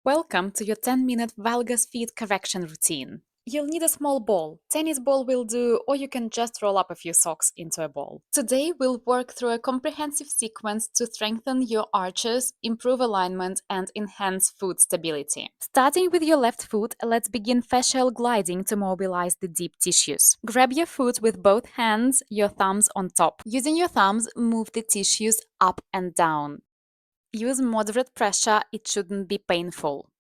Welcome to your 10-minute valgus feet correction routine. You'll need a small ball. Tennis ball will do, or you can just roll up a few socks into a ball. Today, we'll work through a comprehensive sequence to strengthen your arches, improve alignment, and enhance foot stability. Starting with your left foot, let's begin fascial gliding to mobilize the deep tissues. Grab your foot with both hands, your thumbs on top. Using your thumbs, move the tissues up and down. Use moderate pressure, it shouldn't be painful.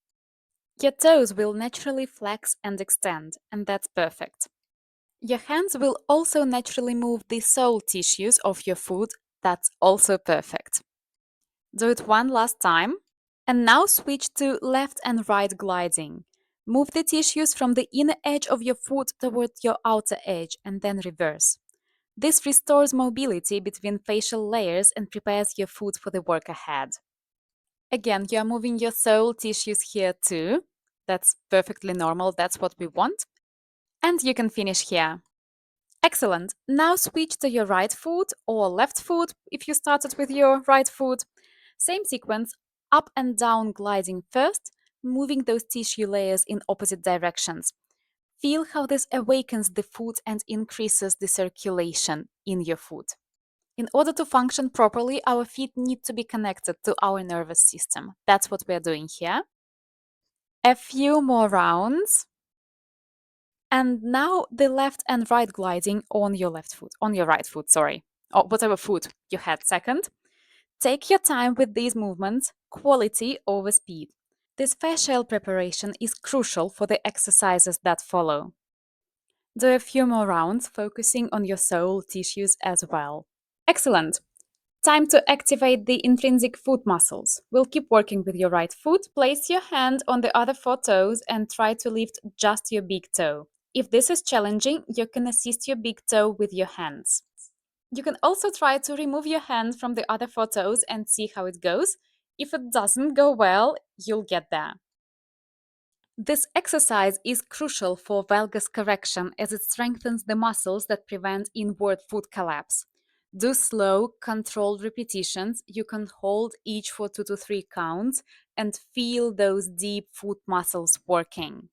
Your toes will naturally flex and extend, and that's perfect. Your hands will also naturally move the sole tissues of your foot, that's also perfect. Do it one last time, and now switch to left and right gliding. Move the tissues from the inner edge of your foot toward your outer edge, and then reverse. This restores mobility between facial layers and prepares your foot for the work ahead. Again, you are moving your sole tissues here too. That's perfectly normal, that's what we want. And you can finish here. Excellent. Now switch to your right foot or left foot if you started with your right foot. Same sequence, up and down gliding first, moving those tissue layers in opposite directions. Feel how this awakens the foot and increases the circulation in your foot. In order to function properly, our feet need to be connected to our nervous system. That's what we're doing here. A few more rounds. And now the left and right gliding on your right foot, sorry, or whatever foot you had second. Take your time with these movements, quality over speed. This fascial preparation is crucial for the exercises that follow. Do a few more rounds, focusing on your sole tissues as well. Excellent. Time to activate the intrinsic foot muscles. We'll keep working with your right foot. Place your hand on the other four toes and try to lift just your big toe. If this is challenging, you can assist your big toe with your hands. You can also try to remove your hand from the other four toes and see how it goes. If it doesn't go well, you'll get there. This exercise is crucial for valgus correction as it strengthens the muscles that prevent inward foot collapse. Do slow, controlled repetitions. You can hold each for 2 to 3 counts and feel those deep foot muscles working.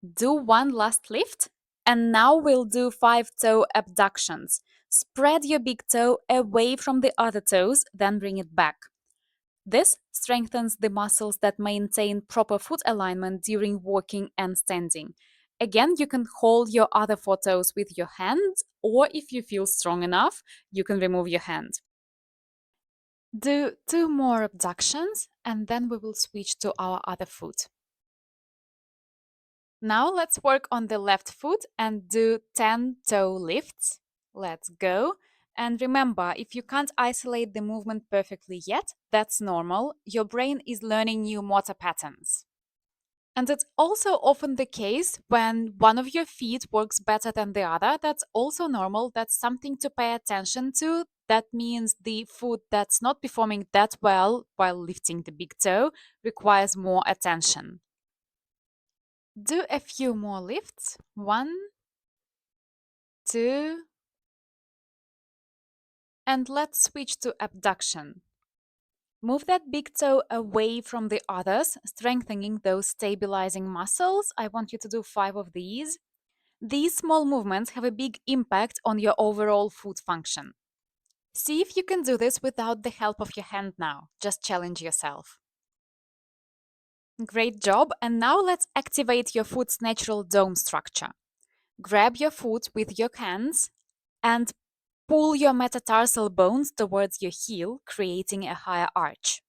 Do one last lift, and now we'll do 5-toe abductions. Spread your big toe away from the other toes, then bring it back. This strengthens the muscles that maintain proper foot alignment during walking and standing. Again, you can hold your other four toes with your hands, or if you feel strong enough, you can remove your hand. Do 2 more abductions, and then we will switch to our other foot. Now let's work on the left foot and do 10 toe lifts. Let's go. And remember, if you can't isolate the movement perfectly yet, that's normal. Your brain is learning new motor patterns. And it's also often the case when one of your feet works better than the other. That's also normal. That's something to pay attention to. That means the foot that's not performing that well while lifting the big toe requires more attention. Do a few more lifts. 1, 2, and let's switch to abduction. Move that big toe away from the others, strengthening those stabilizing muscles. I want you to do 5 of these. These small movements have a big impact on your overall foot function. See if you can do this without the help of your hand now. Just challenge yourself. Great job. And now let's activate your foot's natural dome structure. Grab your foot with your hands and pull your metatarsal bones towards your heel, creating a higher arch.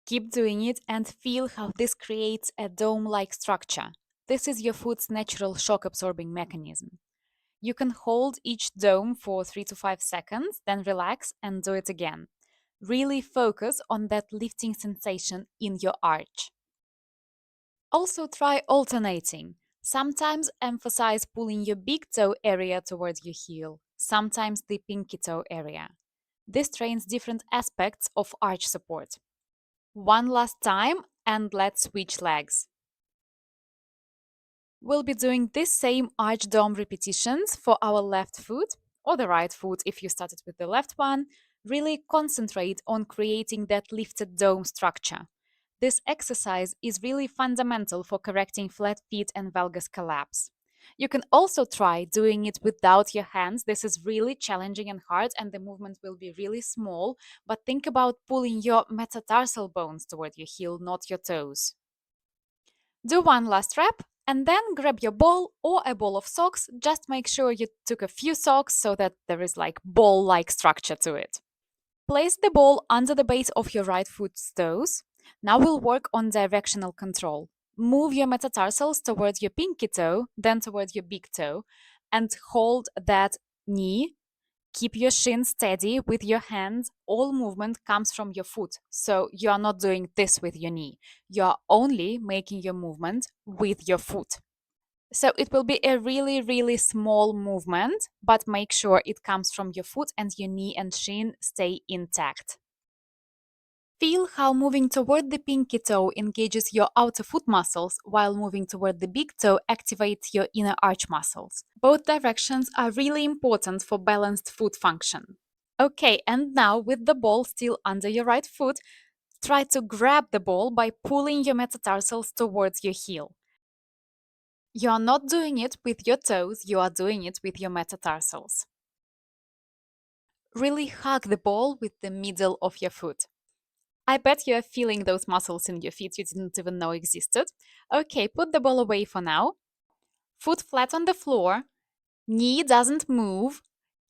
Keep doing it and feel how this creates a dome-like structure. This is your foot's natural shock-absorbing mechanism. You can hold each dome for 3 to 5 seconds, then relax and do it again. Really focus on that lifting sensation in your arch. Also try alternating. Sometimes emphasize pulling your big toe area towards your heel, sometimes the pinky toe area. This trains different aspects of arch support. One last time and let's switch legs. We'll be doing this same arch dome repetitions for our left foot or the right foot if you started with the left one. Really concentrate on creating that lifted dome structure. This exercise is really fundamental for correcting flat feet and valgus collapse. You can also try doing it without your hands. This is really challenging and hard, and the movement will be really small. But think about pulling your metatarsal bones toward your heel, not your toes. Do one last rep and then grab your ball or a ball of socks. Just make sure you took a few socks so that there is like ball-like structure to it. Place the ball under the base of your right foot's toes. Now we'll work on directional control. Move your metatarsals towards your pinky toe, then towards your big toe, and hold that knee. Keep your shin steady with your hands. All movement comes from your foot. So you are not doing this with your knee. You are only making your movement with your foot. So it will be a really, really small movement, but make sure it comes from your foot and your knee and shin stay intact. Feel how moving toward the pinky toe engages your outer foot muscles, while moving toward the big toe activates your inner arch muscles. Both directions are really important for balanced foot function. Okay, and now with the ball still under your right foot, try to grab the ball by pulling your metatarsals towards your heel. You are not doing it with your toes, you are doing it with your metatarsals. Really hug the ball with the middle of your foot. I bet you are feeling those muscles in your feet you didn't even know existed. Okay, put the ball away for now. Foot flat on the floor. Knee doesn't move.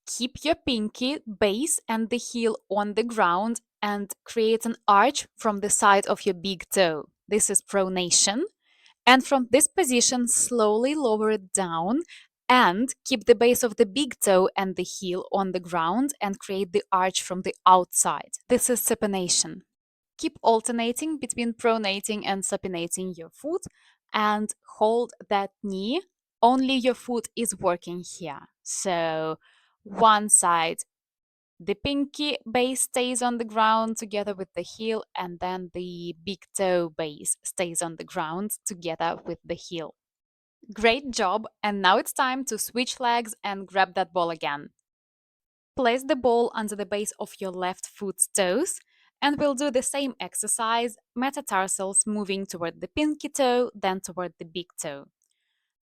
Keep your pinky, base, and the heel on the ground and create an arch from the side of your big toe. This is pronation. And from this position, slowly lower it down and keep the base of the big toe and the heel on the ground and create the arch from the outside. This is supination. Keep alternating between pronating and supinating your foot and hold that knee. Only your foot is working here. So one side, the pinky base stays on the ground together with the heel, and then the big toe base stays on the ground together with the heel. Great job! And now it's time to switch legs and grab that ball again. Place the ball under the base of your left foot's toes, and we'll do the same exercise, metatarsals moving toward the pinky toe, then toward the big toe.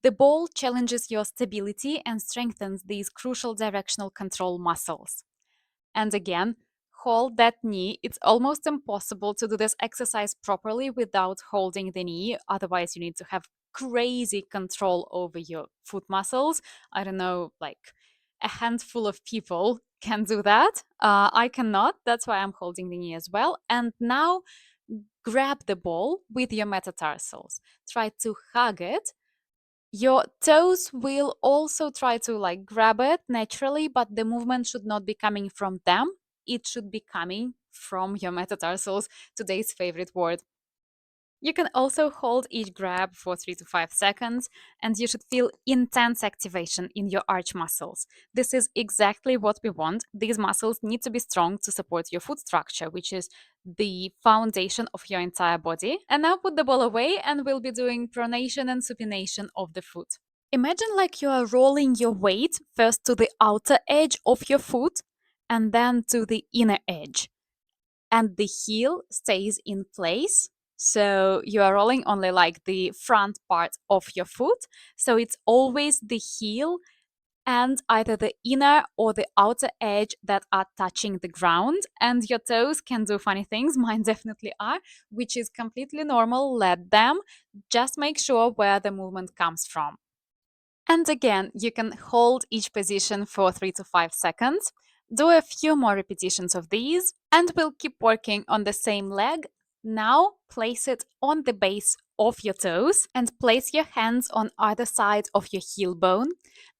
The ball challenges your stability and strengthens these crucial directional control muscles. And again, hold that knee. It's almost impossible to do this exercise properly without holding the knee. Otherwise, you need to have crazy control over your foot muscles. I don't know, like a handful of people can do that. I cannot. That's why I'm holding the knee as well. And now grab the ball with your metatarsals. Try to hug it. Your toes will also try to like grab it naturally, but the movement should not be coming from them. It should be coming from your metatarsals, today's favorite word. You can also hold each grab for 3 to 5 seconds, and you should feel intense activation in your arch muscles. This is exactly what we want. These muscles need to be strong to support your foot structure, which is the foundation of your entire body. And now put the ball away, and we'll be doing pronation and supination of the foot. Imagine like you are rolling your weight first to the outer edge of your foot and then to the inner edge, and the heel stays in place. So you are rolling only like the front part of your foot. So it's always the heel and either the inner or the outer edge that are touching the ground. And your toes can do funny things. Mine definitely are, which is completely normal. Let them. Just make sure where the movement comes from. And again, you can hold each position for 3 to 5 seconds. Do a few more repetitions of these, and we'll keep working on the same leg. Now, place it on the base of your toes and place your hands on either side of your heel bone.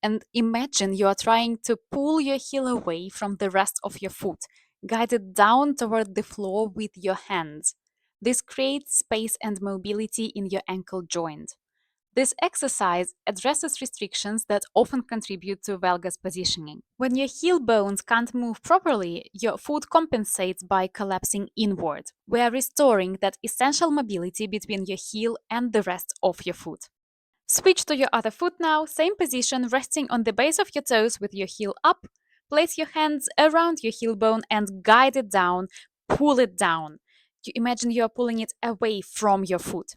And imagine you are trying to pull your heel away from the rest of your foot. Guide it down toward the floor with your hands. This creates space and mobility in your ankle joint. This exercise addresses restrictions that often contribute to valgus positioning. When your heel bones can't move properly, your foot compensates by collapsing inward. We are restoring that essential mobility between your heel and the rest of your foot. Switch to your other foot now, same position, resting on the base of your toes with your heel up. Place your hands around your heel bone and guide it down, pull it down. you imagine you are pulling it away from your foot.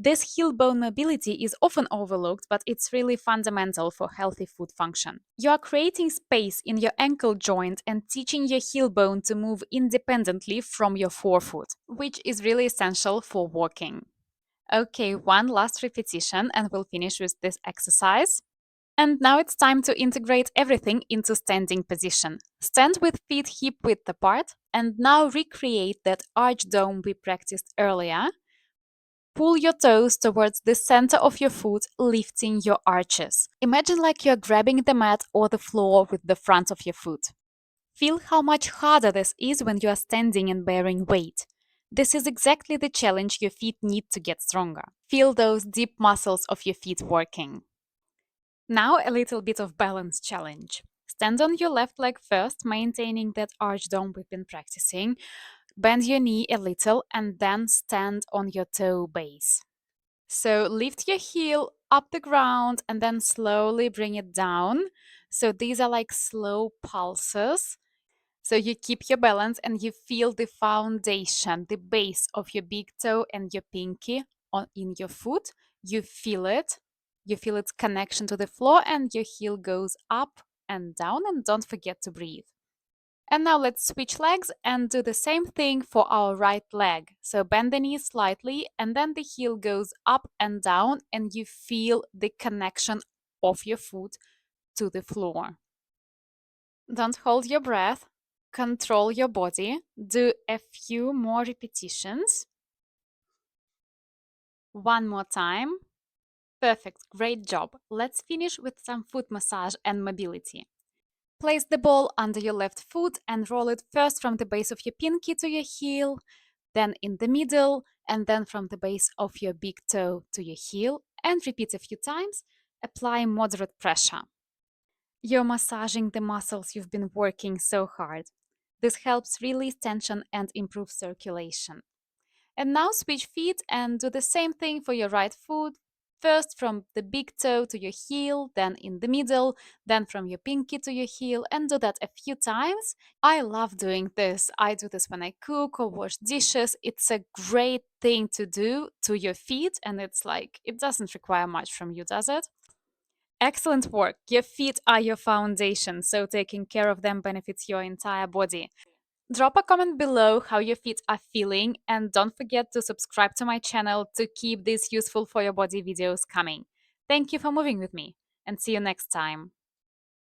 This heel bone mobility is often overlooked, but it's really fundamental for healthy foot function. You are creating space in your ankle joint and teaching your heel bone to move independently from your forefoot, which is really essential for walking. Okay, one last repetition and we'll finish with this exercise. And now it's time to integrate everything into standing position. Stand with feet hip width apart and now recreate that arch dome we practiced earlier. Pull your toes towards the center of your foot, lifting your arches. Imagine like you're grabbing the mat or the floor with the front of your foot. Feel how much harder this is when you are standing and bearing weight. This is exactly the challenge your feet need to get stronger. Feel those deep muscles of your feet working. Now a little bit of balance challenge. Stand on your left leg first, maintaining that arch dome we've been practicing. Bend your knee a little and then stand on your toe base. So lift your heel up the ground and then slowly bring it down. So these are like slow pulses. So you keep your balance and you feel the foundation, the base of your big toe and your pinky in your foot. You feel it. You feel its connection to the floor and your heel goes up and down, and don't forget to breathe. And now let's switch legs and do the same thing for our right leg. So bend the knee slightly and then the heel goes up and down and you feel the connection of your foot to the floor. Don't hold your breath. Control your body. Do a few more repetitions. One more time. Perfect, great job. Let's finish with some foot massage and mobility. Place the ball under your left foot and roll it first from the base of your pinky to your heel, then in the middle, and then from the base of your big toe to your heel, and repeat a few times. Apply moderate pressure. You're massaging the muscles you've been working so hard. This helps release tension and improve circulation. And now switch feet and do the same thing for your right foot. First from the big toe to your heel, then in the middle, then from your pinky to your heel, and do that a few times. I love doing this. I do this when I cook or wash dishes. It's a great thing to do to your feet, and it's like, it doesn't require much from you, does it? Excellent work. Your feet are your foundation, so taking care of them benefits your entire body. Drop a comment below how your feet are feeling, and don't forget to subscribe to my channel to keep these useful for your body videos coming. Thank you for moving with me, and see you next time.